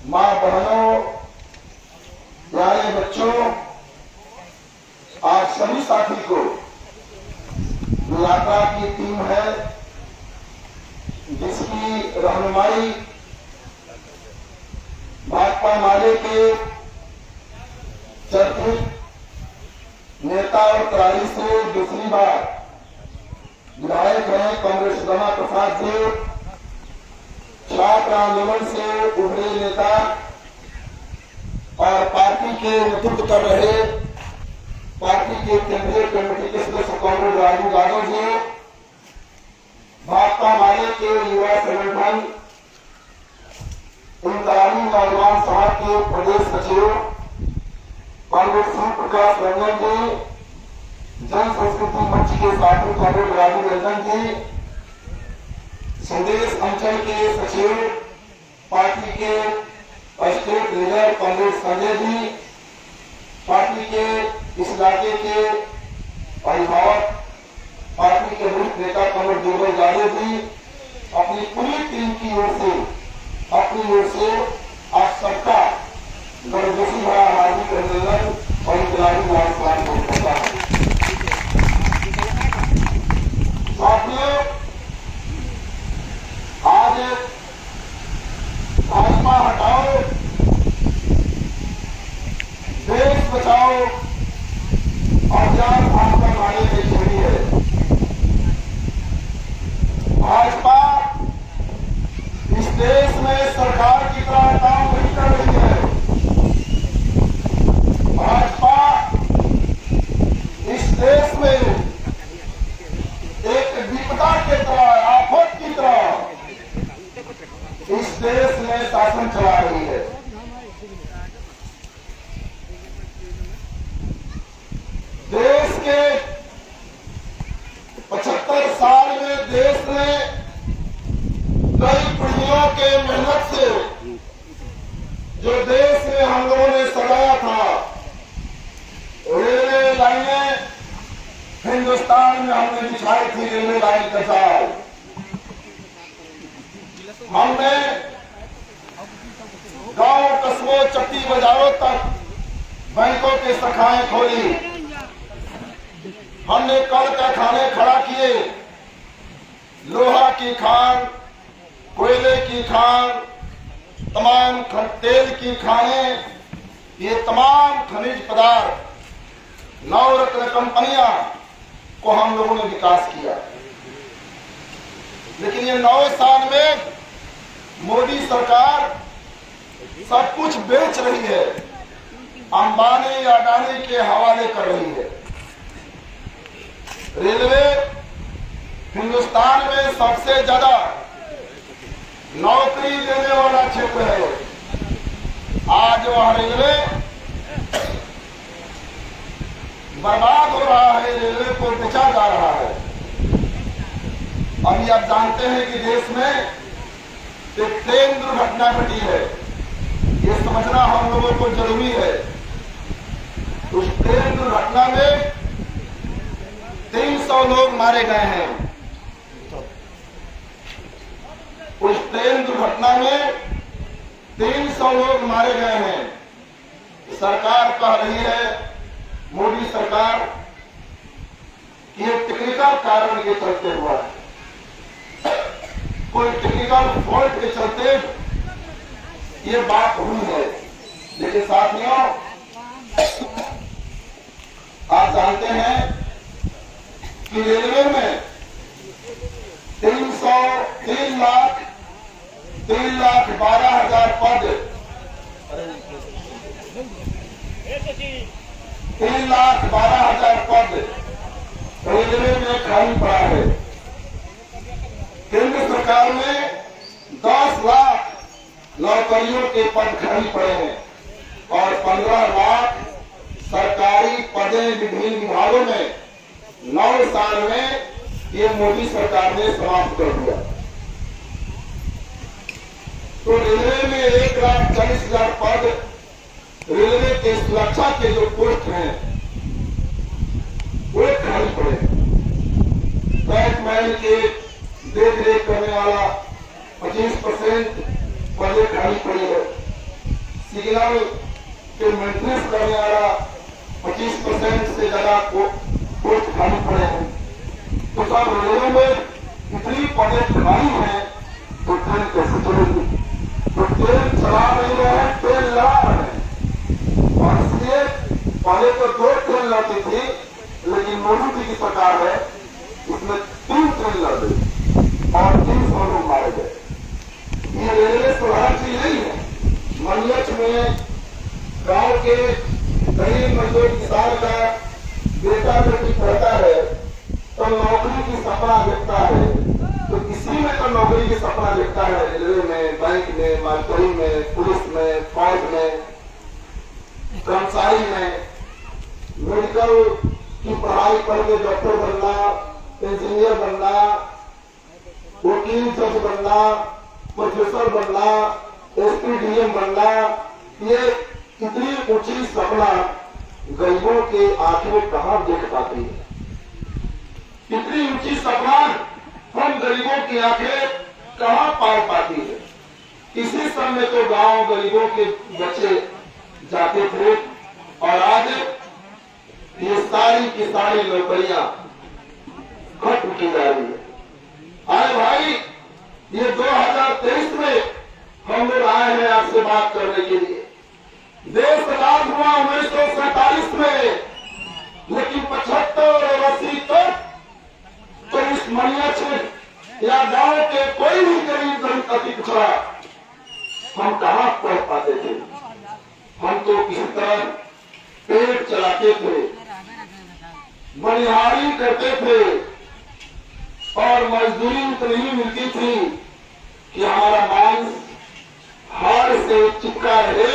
माँ बहनों, प्यारे बच्चों, आप सभी साथी को यात्रा की टीम है जिसकी रहनुमाई भाकपा माले के चर्चित नेता और करारी से दूसरी बार विधायक हैं कांग्रेस सुदामा प्रसाद जी, छात्र आंदोलन से उभरे नेता और पार्टी के नेतृत्व कर रहे पार्टी के केंद्रीय कमेटी के सदस्य कांग्रेस राजू यादव जी, भाकपा माले के युवा संगठन इंतजामी नौजवान समाज के प्रदेश सचिव कांग्रेस प्रकाश रंजन जी, जन संस्कृति मंच के साथी कांग्रेस राजू रंजन जी, संदेश अंचल के सचिव पार्टी के state leader Congress Sanjay ji, party के इस इलाके के अभिभावक पार्टी के वरिष्ठ नेता कांग्रेस दुर्बल यादव जी, अपनी पूरी टीम की ओर से आप सबका गर्मजोशी भरा हार्दिक अभिनंदन और इकरारी नमस्कार करता हूं। साथियों, आज भाजपा हटाओ देश बचाओ अभियान भाजपा माले की छवि है। भाजपा इस देश में सरकार की तरह काम नहीं कर रही है। भाजपा इस देश में एक विपदा के तरह, आफत की तरह इस देश में शासन चला रही है। देश के 75 साल में देश ने कई पीढ़ियों के मेहनत से जो देश में हम लोगों ने सजाया था, रेलवे लाइनें हिंदुस्तान में हमने बिछाई थी, रेलवे लाइन का जाल हमने गांव कस्बों चट्टी बाजारों तक बैंकों की शाखाएं खोली, हमने कल कारखाने खड़ा किए, लोहा की खान, कोयले की खान, तमाम तेल की खानें, ये तमाम खनिज पदार्थ नवरत्न कंपनियां को हम लोगों ने विकास किया। लेकिन ये 9 साल में मोदी सरकार सब कुछ बेच रही है, अंबानी या अडानी के हवाले कर रही है। रेलवे हिंदुस्तान में सबसे ज्यादा नौकरी देने वाला क्षेत्र है। आज वह रेलवे बर्बाद हो रहा है, रेलवे को बेचा जा रहा है। अभी आप जानते हैं कि देश में एक ट्रेन दुर्घटना घटी है, ये समझना हम लोगों को जरूरी है। उस ट्रेन दुर्घटना में 300 लोग मारे गए हैं। उस ट्रेन दुर्घटना में 300 लोग मारे गए हैं। सरकार कह रही है, मोदी सरकार, कि ये टेक्निकल कारण के चलते हुआ है, कोई टेक्निकल फॉल्ट के चलते ये बात हुई है। लेकिन साथियों, आप जानते हैं कि रेलवे में 3,12,000 पद, 3,12,000 पद रेलवे में खाली पड़ा है। केंद्र सरकार में 10 लाख नौकरियों के पद खाली पड़े हैं और 15 लाख सरकारी पदें विभिन्न विभागों में 9 साल में ये मोदी सरकार ने समाप्त कर दिया। तो रेलवे में 1,40,000 पद, रेलवे के सुरक्षा के जो पोस्ट हैं वो खाली पड़े। बैटमैन के देख रेख करने वाला 25% पदे खाली पड़ी है। सिग्नल के मेंटेनेंस करने वाला 25% से ज्यादा पोस्ट खाली पड़े हैं। तो सब रेलवे में इतनी पदे खाली हैं तो ट्रेन कैसे चलेगी? तो ट्रेन चला नहीं रहे, ट्रेन लड़ा रहे हैं। और इसलिए पहले तो 2 ट्रेन लड़ती थी, लेकिन मोदी जी की सरकार है, इसमें 3 ट्रेन लड़ गई और 300 लोग मारे गए। ये रेलवे सुधार चीज नहीं है। मनियच में गांव के गरीब मजदूर किसान का बेटा बेटी पढ़ता है तो नौकरी की सपना देखता है, तो किसी में तो नौकरी की सपना देखता है, रेलवे में, बैंक में, मास्टरी में, पुलिस में, फौज में, कर्मचारी में, मेडिकल की पढ़ाई करके डॉक्टर बनना, इंजीनियर बनना, वकील जज बनना, प्रोफेसर बनना, एसपीडीएम बनना, ये इतनी ऊंची सपना गरीबों के आंखें कहां देख पाती है? इतनी ऊंची सपना हम गरीबों की आंखें कहां पार पाती है? इसी समय तो गांव गरीबों के बच्चे जाते थे और आज ये सारी की सारी नौकरियां खत्म की जा रही है। अरे भाई, ये 2023 में हम लोग आए हैं आपसे बात करने के लिए। देश आजाद हुआ 1947 में, लेकिन 75 और 80 तक तो इस मनियच या गांव के कोई भी गरीब अति पिछड़ा हम कहां पढ़ पाते थे? हम तो किसी तरह पेट चलाते थे, बनिहारी करते थे और मजदूरी इतनी ही मिलती थी कि हमारा मांस हाड़ से चिपका रहे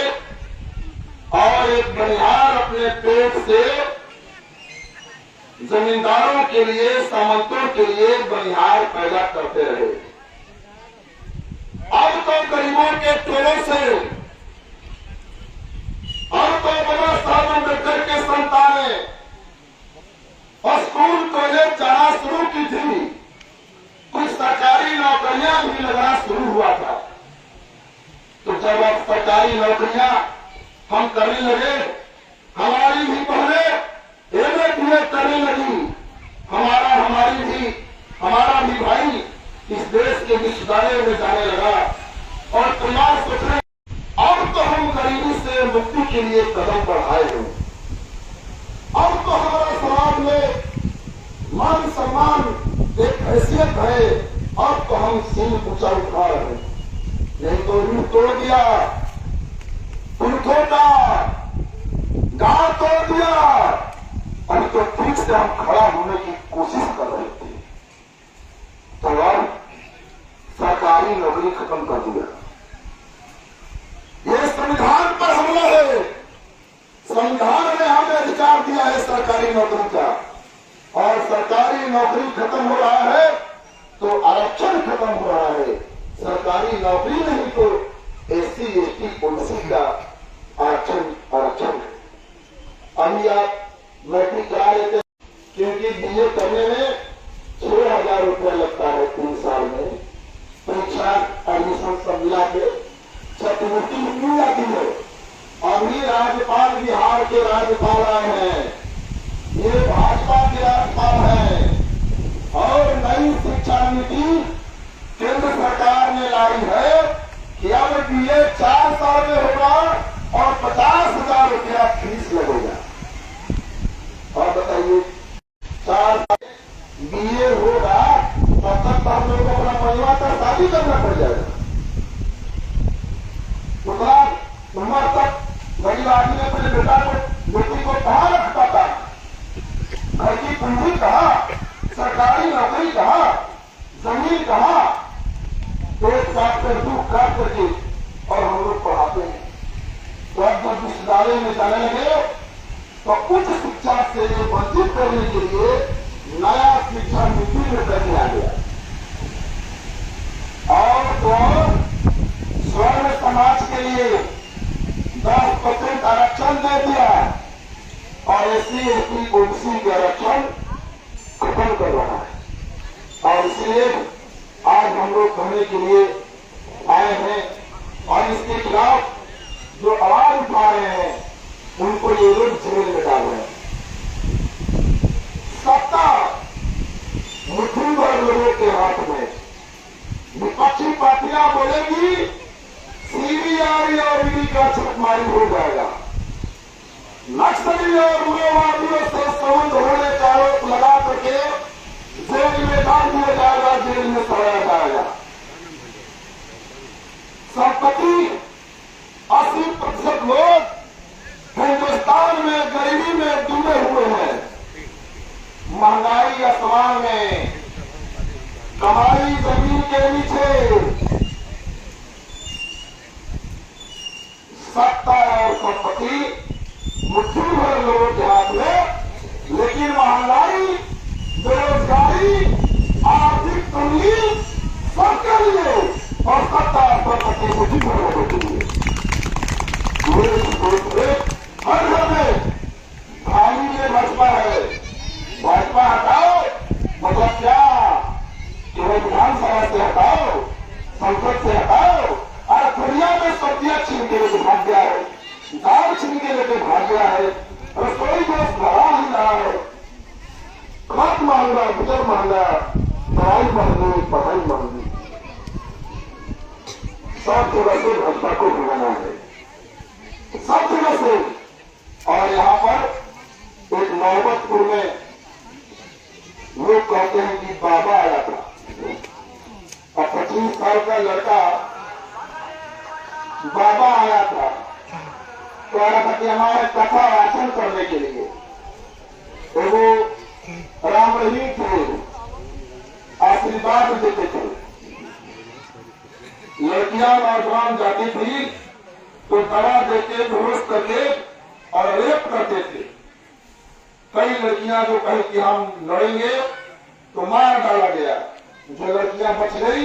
और एक बनिहार अपने पेट से जमींदारों के लिए, सामंतों के लिए बनिहार पैदा करते रहे। अब तो गरीबों के टोलों से, अब तो बाबा साहब अम्बेडकर के संतानें स्कूल कॉलेज जाना शुरू की थी, कुछ सरकारी नौकरियां भी लगना शुरू हुआ था। तो जब अब सरकारी नौकरियां हम करने लगे, हमारी भी पहले एमए करने लगी, हमारा भी भाई इस देश के विश्वविद्यालय में जाने लगा और तैयार सोच रहे अब तो हम गरीबी से मुक्ति के लिए कदम बढ़ाए हैं। अब तो हमारा समाज में मान सम्मान एक हैसियत है, अब तो हम सिंह ऊंचा उठा रहे हैं। नहीं तो रूह तोड़ दिया, पुरखों का गांव तोड़ दिया, अब तो ठीक से हम खड़ा होने की कोशिश कर रहे थे, तो अब सरकारी नौकरी खत्म कर दिया। ये संविधान पर हमला है। संविधान ने हमें अधिकार दिया है सरकारी नौकरी का, और सरकारी नौकरी खत्म हो रहा है तो आरक्षण खत्म हो रहा है। सरकारी नौकरी नहीं तो एससी एसटी ओबीसी का आरक्षण है। अभी आप मैट्रिक करा लेते, क्योंकि बीए करने में 6,000 रुपया लगता है 3 साल में, परीक्षा एडमिशन सब मिला के छात्रवृत्ति मिल जाती है। अभी राज्यपाल बिहार के राज्यपाल आए हैं, ये भाजपा के राज्यपाल हैं, और नई शिक्षा नीति केंद्र सरकार ने लाई है कि अब बीए 4 साल में होगा और 50,000 रुपया फीस लगेगा। और बताइए, 4 साल बीए होगा तब तक तो हम लोग को अपना परिवार का शादी करना पड़ जाएगा। उतना उम्र तक गरीब आदमी ने अपने बेटी को कहाँ रख पाता? घर की पूंजी कहाँ, सरकारी नौकरी कहाँ, जमीन कहाँ? पेट काट कर, दुख काट करके और हम लोग पढ़ाते हैं। तो अब जब विश्वविद्यालय में जाने लगे तो उच्च शिक्षा से वंचित करने के लिए नया शिक्षा नीति में करने आ गया, और तो स्वर्ण समाज के लिए 10% आरक्षण दे दिया और एससी एसटी ओबीसी के आरक्षण खत्म कर रहा है। और इसलिए आज हम लोग कहने के लिए आए हैं और इसके खिलाफ जो खा रहे हैं उनको ये लोग जेल में डाल रहे हैं। सत्ता मुट्ठी भर लोगों के हाथ में। विपक्षी पार्टियां बोलेगी सीबीआई और ईडी का छटमारी हो जाएगा, नक्सली और उग्रवादियों से संबंध होने का आरोप लगा करके जेल में डाल दिया जाएगा, जेल में सड़ाया जाएगा। संपत्ति 80% लोग हिंदुस्तान में गरीबी में डूबे हुए हैं, महंगाई आसमान में, कमाई जमीन के नीचे। सत्ता और संपत्ति मुट्ठी भर लोगों के हाथ में, लेकिन महंगाई, बेरोजगारी, आर्थिक तंगी सबके लिए और सत्ता और संपत्ति मुट्ठी भर लोगों के लिए। हर घर में थाली में भाजपा है, भाजपा हटाओ मतलब क्या? केवल विधानसभा से हटाओ, संसद से हटाओ। और दुनिया में सब्जियां छीन के लेके भाग गया है, दाल छीन के लेके भाग गया है, रसोई गैस भरा ही रहा है, खाद महंगा, गुजर महंगा, दवाई महंगी, पढ़ाई महंगी। सब जगह से भाजपा को भगाना है, सब जगह से। और यहाँ पर एक मोहब्बतपुर में लोग कहते हैं कि बाबा आया था और 25 साल का लड़का बाबा आया था, तो आया था कि हमारे कथा वाचन करने के लिए। तो वो राम रहीम थे, आशीर्वाद देते थे। लड़कियां नौजवान जाती थी तो दवा देके बेहोश करके और रेप करते थे। कई लड़कियां जो कहे कि हम लड़ेंगे तो मार डाला गया, जो लड़कियां बच गई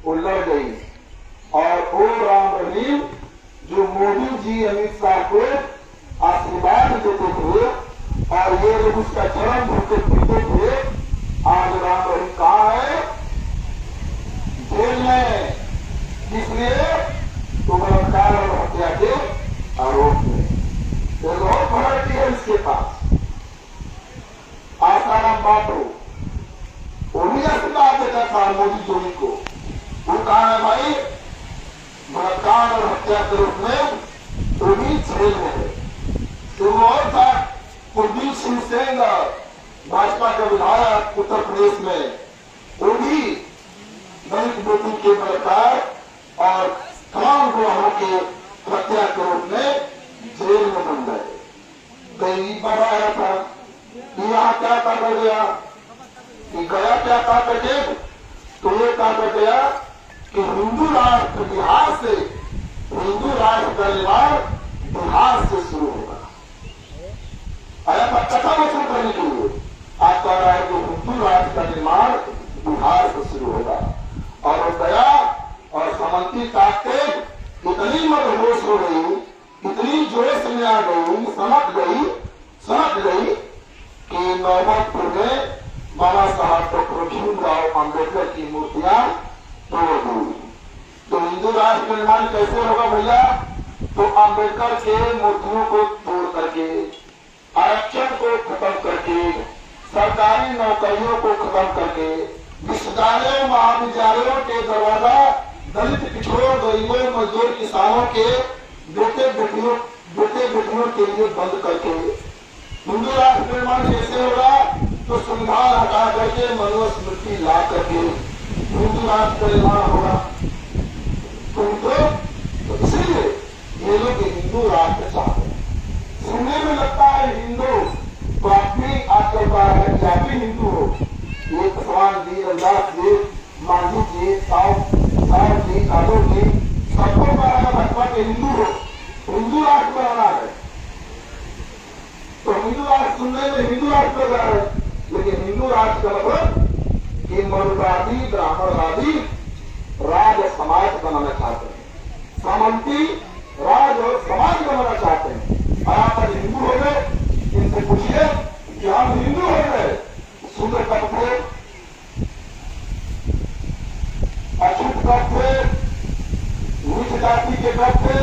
वो लड़ गई। और वो राम रहीम जो मोदी जी अमित शाह को आशीर्वाद देते थे और ये लोग उसका चरण धोते पीते थे, आज राम रहीम कहाँ है? जेल में। इसलिए तो बलात्कार और हत्या के आरोप में बहुत भराटी है इसके पास। आसाराम बापू वो भी आशीर्वाद देता था मोदी जोड़ी को। वो कहा है भाई बलात्कार और हत्या के रूप में वो भी जेल में है। तो और था कुलदीप सिंह सेन, भाजपा के विधायक उत्तर प्रदेश में, वो भी दलित बेटी के बलात्कार और तमाम गुनाहों के हत्या के रूप में जेल में बन गए। कई बार आया था यहाँ क्या कर गया कि गया क्या कहा करके, तो ये कहा कर गया कि हिंदू राष्ट्र बिहार से, हिंदू राष्ट्र का निर्माण बिहार से शुरू होगा। आया था कथा वचन करने के लिए। आज कह रहा है कि हिंदू राष्ट्र का निर्माण बिहार से शुरू होगा। और वो गया और समंती ताकते इतनी मदहोश हो गई, इतनी जोश में आ गई, समझ गई कि नौबतपुर में बाबा साहब डॉक्टर भीमराव अम्बेडकर की मूर्तियां तोड़ दी। तो हिंदू राष्ट्र का निर्माण कैसे होगा भैया? तो अम्बेडकर के मूर्तियों को तोड़ करके, आरक्षण को खत्म करके, सरकारी नौकरियों को खत्म करके, विश्वविद्यालयों महाविद्यालयों के दरवाजा दलित पिछड़ों गरीबों मजदूर किसानों के बेटे बेटियों के लिए बंद करके हिंदू राष्ट्र निर्माण कैसे होगा? तो संविधान हटा करके मनुस्मृति ला करके हिंदू राष्ट्र का निर्माण होगा। तो इसीलिए ये लोग हिंदू राष्ट्र चाहते हैं। सुनने में लगता है हिंदू, तो आप भी आजकल कह रहे हैं कि आप भी हिंदू हो। ये भगवान जी, रविदास जी, मांझी जी, साहब जी, यादव जी, सबको कह रहा है भाजपा के हिंदू हो, हिंदू राष्ट्र बनाना है। तो हिंदू राष्ट्र सुनने में हिंदू राष्ट्र कर रहा है, लेकिन हिंदू राष्ट्र का मतलब कि मनुवादी ब्राह्मणवादी राज समाज बनाना चाहते हैं, सामंती राज और समाज बनाना चाहते हैं। और आप आज हिंदू हो गए, इनसे पूछिए कि हम हिंदू हो गए, शूद्र कब थे, अछूत कब थे, नीच जाति के कब थे,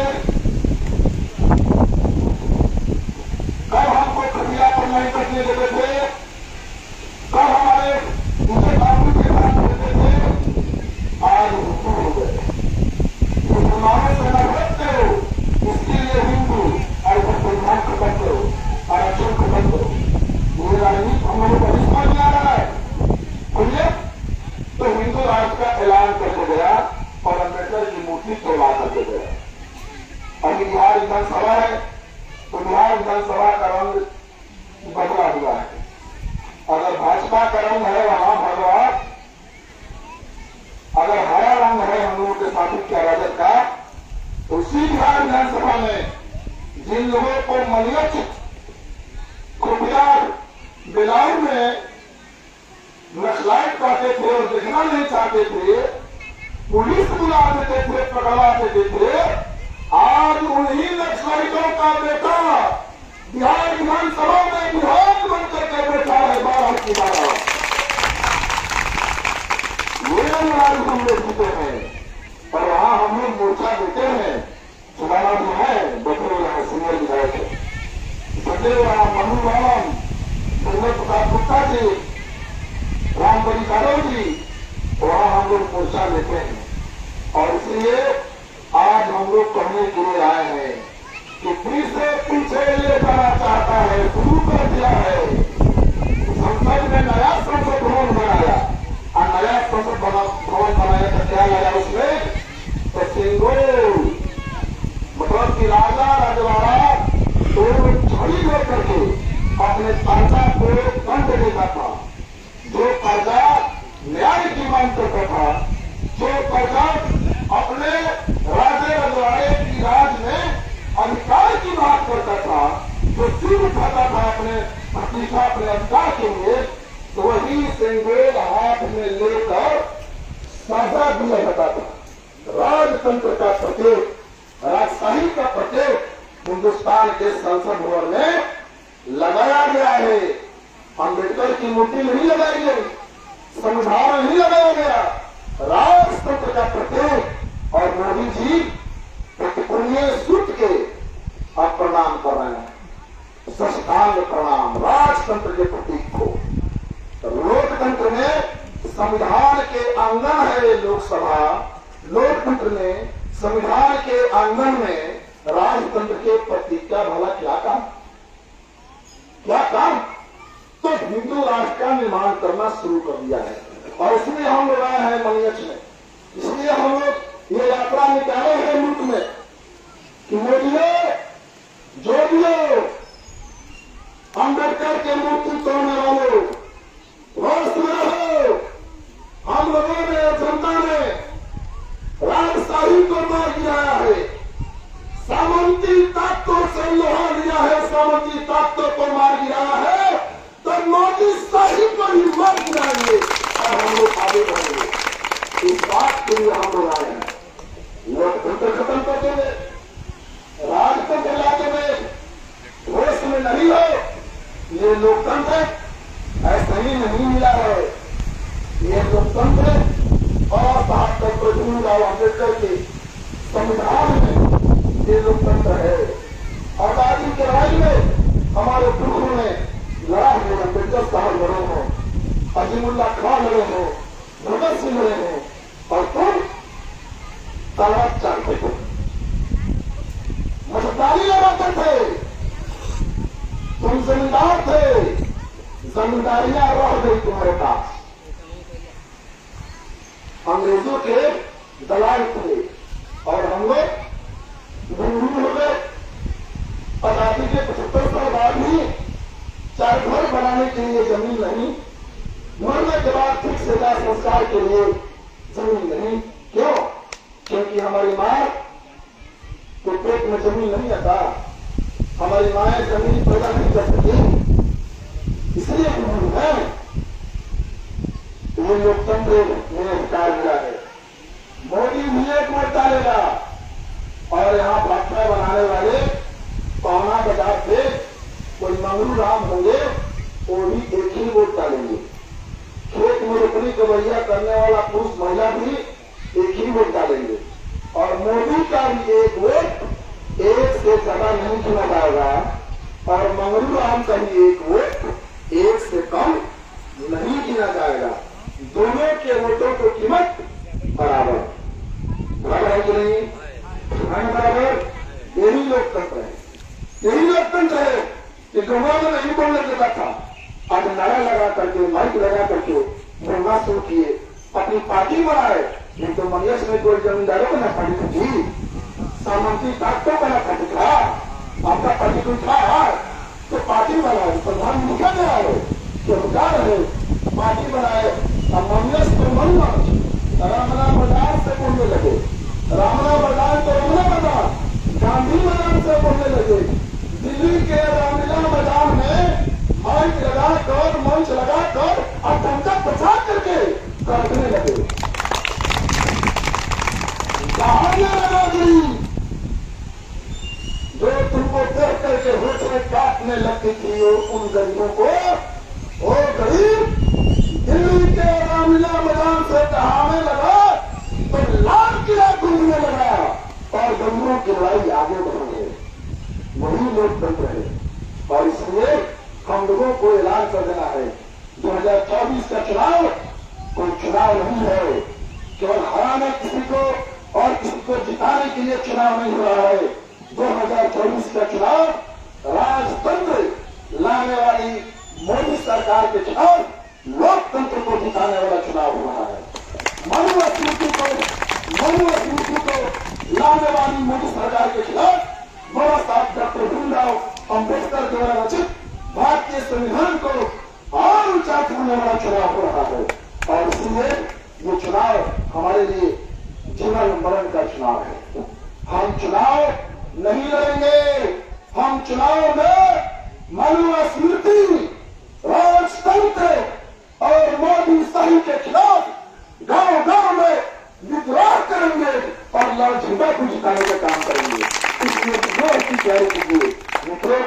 करवा करके गए। अभी बिहार विधानसभा है तो बिहार विधानसभा का रंग बदला हुआ है। अगर भाजपा का रंग है वहां भगवा, अगर हरा रंग है हम लोगों के साथी क्या राजद का, तो उसी बिहार विधानसभा में जिन लोगों को मलियत खुफिया बेलाऊ में नक्सलाइट कहते थे और देखना नहीं चाहते थे, पुलिस बुला देते थे, पकड़वा देते थे, आज उन्हीं नक्सलाइटों का बेटा बिहार विधानसभा में विधायक बनकर के बैठा है 12 की 12। ये लड़ाई हम लोग जीते हैं और वहां हम लोग मोर्चा देते हैं। चुनाव जो है बदले रहा सीनियर विधायक है, बदले रहा मनु राम, सुंदर प्रसाद गुप्ता जी, रामबली यादव जी, वहां हम लोग मोर्चा लेते हैं। और इसलिए आज हम लोग कहने के लिए आए हैं कि फिर से पीछे ले जाना चाहता है, शुरू कर दिया है। संसद में नया संसद भवन बनाया और नया संसद भवन बनाया तो क्या लगा उसमें, तो सिंगोल मतलब कि राजा रजवाड़ा तो छड़ी लेकर के अपने कर्जा को दंड देता था। जो कर्जा न्याय की मांग करता था, जो कर्जा अपने राजे रजवाड़े की राज में अधिकार की बात करता था, जो सिर उठाता था अपने प्रतिष्ठा अपने अधिकार के लिए, तो वही सिंगोल हाथ में लेकर साझा दिया जाता था। राजतंत्र का प्रतीक, राजशाही का प्रतीक हिंदुस्तान के संसद भवन में लगाया गया है। अम्बेडकर की मूर्ति नहीं लगाई गई, संविधान नहीं लगाया गया, राजतंत्र का प्रतीक। और मोदी जी प्रतिपुण्य सूट के आप प्रणाम कर रहे हैं, साष्टांग प्रणाम राजतंत्र के प्रतीक को। तो लोकतंत्र में संविधान के आंगन है लोकसभा, लोकतंत्र में संविधान के आंगन में राजतंत्र के प्रतीक का भला क्या काम, क्या काम। तो हिंदू राष्ट्र का निर्माण करना शुरू कर दिया है और इसलिए हम लोग आए हैं मनियच में। इसलिए हम लोग ये यात्रा निकाले हैं मुल्क में कि मोदियों जोड़ियों, अम्बेडकर के मूर्ति तोड़ने वालों होश में रहो। हम लोगों ने, जनता ने राजशाही को मार गिराया है, सामंती ताकतों से लोहा लिया है, सामंती ताकतों को मार गिराया है, तो मोदी शाही को ही मार गिराएंगे और हम लोग आगे बढ़ेंगे। इस बात के लिए हम लोग आए हैं। लोकतंत्र खत्म कर देंगे, राजतंत्र ला देंगे, होश में नहीं हो। ये लोकतंत्र ऐसा ही नहीं मिला है। ये लोकतंत्र और 72 भीमराव अम्बेडकर के संविधान में ये लोकतंत्र है। आजादी की लड़ाई में हमारे पुरुषों ने लड़ा है, अम्बेडकर साहब लड़े हो, अजीमुल्ला खान लड़े हो, भगत सिंह लड़े हो, और तुम तलवार चाहते थे, मछतारी लगाते थे, तुम जमींदार थे, जमींदारियां रह गई तुम्हारे पास, अंग्रेजों के दलाल थे और हम लोग गुरु हो गए। आजादी के 75 साल बाद भी चार घर बनाने के लिए जमीन नहीं, मरने के बाद ठीक से दाह संस्कार के लिए जमीन नहीं। क्यों? क्योंकि हमारी मां के पेट में जमीन नहीं आता, हमारी माएं जमीन पैदा नहीं कर सकी, इसलिए गुरु है। ये लोकतंत्र में अधिकार मिला है। मोदी भी एक वोट डालेगा और यहाँ भाजपा बनाने वाले पौना बाजार से कोई मंगरू राम होंगे, वो भी एक ही वोट डालेंगे। खेत में रोपनी कबैया करने वाला पुरुष महिला भी एक ही वोट डालेंगे और मोदी का भी एक वोट एक से ज्यादा नहीं चुना जाएगा और मंगरू राम का भी एक वोट एक से कम नहीं गिना जाएगा। दोनों के वोटों को कीमत बराबर है कि नहीं? बराबर। यही लोकतंत्र है, यही लोकतंत्र है कि गंगा में नहीं बोलने देता था, आज नारा लगा करके, माइक लगा करके बोलना शुरू किए, अपनी पार्टी बनाए, नहीं तो मनीष में कोई जमींदारों का ना पार्टी थी, सामंती ताकतों का ना पार्टी था। आपका पार्टी कोई था तो पार्टी बनाए, प्रधानमंत्री क्या है सरकार है, पार्टी बनाए। अब मनीष तो मनीष रामना मैदान से बोलने लगे, रामना मैदान तो रमना मैदान, गांधी मैदान से बोलने लगे। दिल्ली के रामलीला मैदान में माइक लगाकर, मंच लगाकर और डंका बचा करके करने लगे। कहानियां लगा दी जो तुमको देख करके होठ में काटने लगती थी, उन गरीबों को, ओ गरीब दिल्ली के रामलीला मैदान से कहाने लगा तो लाल किला घूमने लगा और गरीबों की लड़ाई आगे बढ़ गई। वही लोकतंत्र है। और इसलिए हम लोगों को ऐलान कर देना है, 2024 का चुनाव कोई चुनाव नहीं है केवल हराने किसी को और किसी को जिताने के लिए चुनाव नहीं हो रहा है। 2024 का चुनाव राजतंत्र लाने वाली मोदी सरकार के खिलाफ लोकतंत्र को जिताने वाला चुनाव हो रहा है। मनुस्मृति को लाने वाली मोदी सरकार के खिलाफ बाबा साहब डॉक्टर भीमराव अम्बेडकर द्वारा रचित भारतीय संविधान को और ऊंचा करने वाला चुनाव हो रहा है। और इसलिए ये चुनाव हमारे लिए जीवन मरण का चुनाव है। हम चुनाव नहीं लड़ेंगे, हम चुनाव में मनुस्मृति, राजतंत्र और मोदी शाही के खिलाफ गांव गांव में विद्रोह करेंगे और लाल झंडा को जिताने का काम करेंगे। इसलिए विद्रोह की तैयारी कीजिए मित्रों।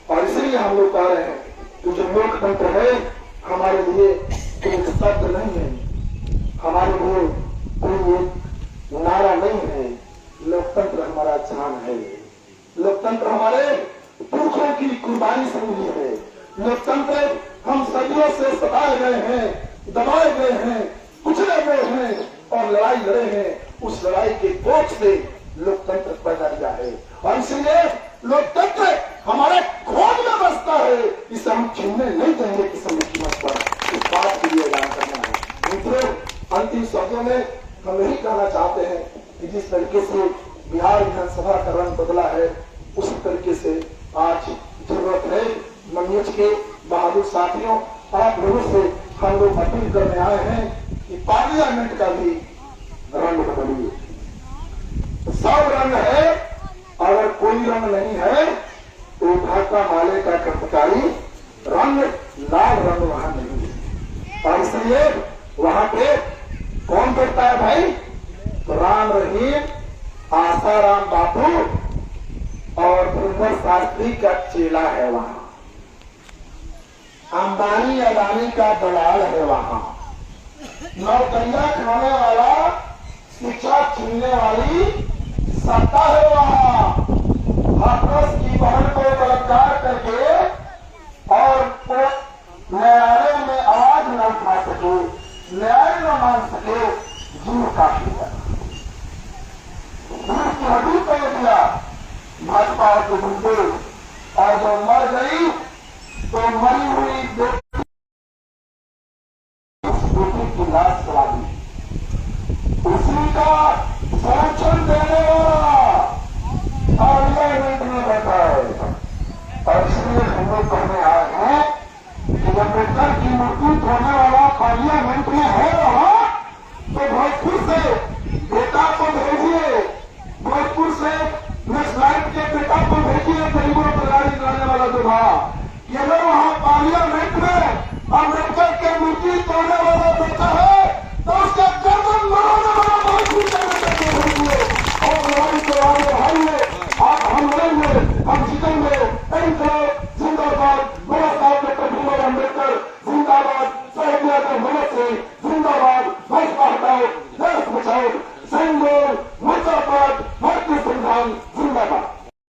और इसलिए हम लोग कह रहे हैं कि जो लोकतंत्र है हमारे लिए कोई शब्द नहीं है, हमारे लिए कोई नारा नहीं है। लोकतंत्र हमारा जान है, लोकतंत्र हमारे पुरखों की कुर्बानी से मिली है। लोकतंत्र हम सदियों से सताए गए हैं, दबाए गए हैं, कुचले गए हैं और लड़ाई लड़े हैं। उस लड़ाई के कोख से लोकतंत्र पैदा किया है और इसलिए लोकतंत्र हमारे खून में बसता है। इसे हम छीनने नहीं देंगे किसी भी कीमत पर। इस बात के लिए ऐलान करना है मित्रों। अंतिम शब्दों में हम यही कहना चाहते हैं कि जिस तरीके से बिहार विधानसभा का रंग बदला है, उसी तरीके से आज जरूरत है मनीष के बहादुर साथियों, आप लोगों से हम लोग अपील करने आए हैं कि पार्लियामेंट का भी रंग बदलिए। सब रंग है, अगर कोई रंग नहीं है तो ढाका माले का कर्मचारी रंग, लाल रंग वहां नहीं है। और इसलिए वहां पे कौन बैठता है भाई? तो राम रहीम, आसाराम बापू और सुंदर शास्त्री का चेला है वहां, अंबानी अदानी का दलाल है वहां, नौकरियां खाने वाला, शिक्षा छीनने वाली सत्ता है वहां। हाथरस की बहन को बलात्कार करके और न्यायालय में आवाज न उठा सके, न्याय न मान सके, जीव काट लिया, हड्डी तोड़ दिया भाजपा के गुंडे। और जो मर गई तो मरी हुई बेटी की लाश चला दी, उसी का संरक्षण देने वाला पार्लियामेंट में बैठा है। और इसलिए हम लोग कहने आए हैं कि अम्बेडकर की मूर्ति धोने वाला पार्लियामेंट में है वहां, तो भोजपुर से बेटा को भेजिए, भोजपुर से नक्सलाइट के बेटा को भेजिए, गरीबों पर गाड़ी कराने वाला जो था। अगर वहां पार्लियामेंट में अम्बेडकर के मूर्ति तोड़ने वाला बेटा है तो उसका गर्दन मराने वाला भोजपुर से भेजिए और लड़ाई के आगे हाइए। आप हम लड़ेंगे, हम जीतेंगे। जिंदाबाद बाबा साहब डॉक्टर भीमराव अम्बेडकर, जिंदाबाद शहीदिया के मदद से, जिंदाबाद भाजपा हटाओ देश बचाओ, संघ मुर्दाबाद, भारतीय संविधान जिंदाबाद।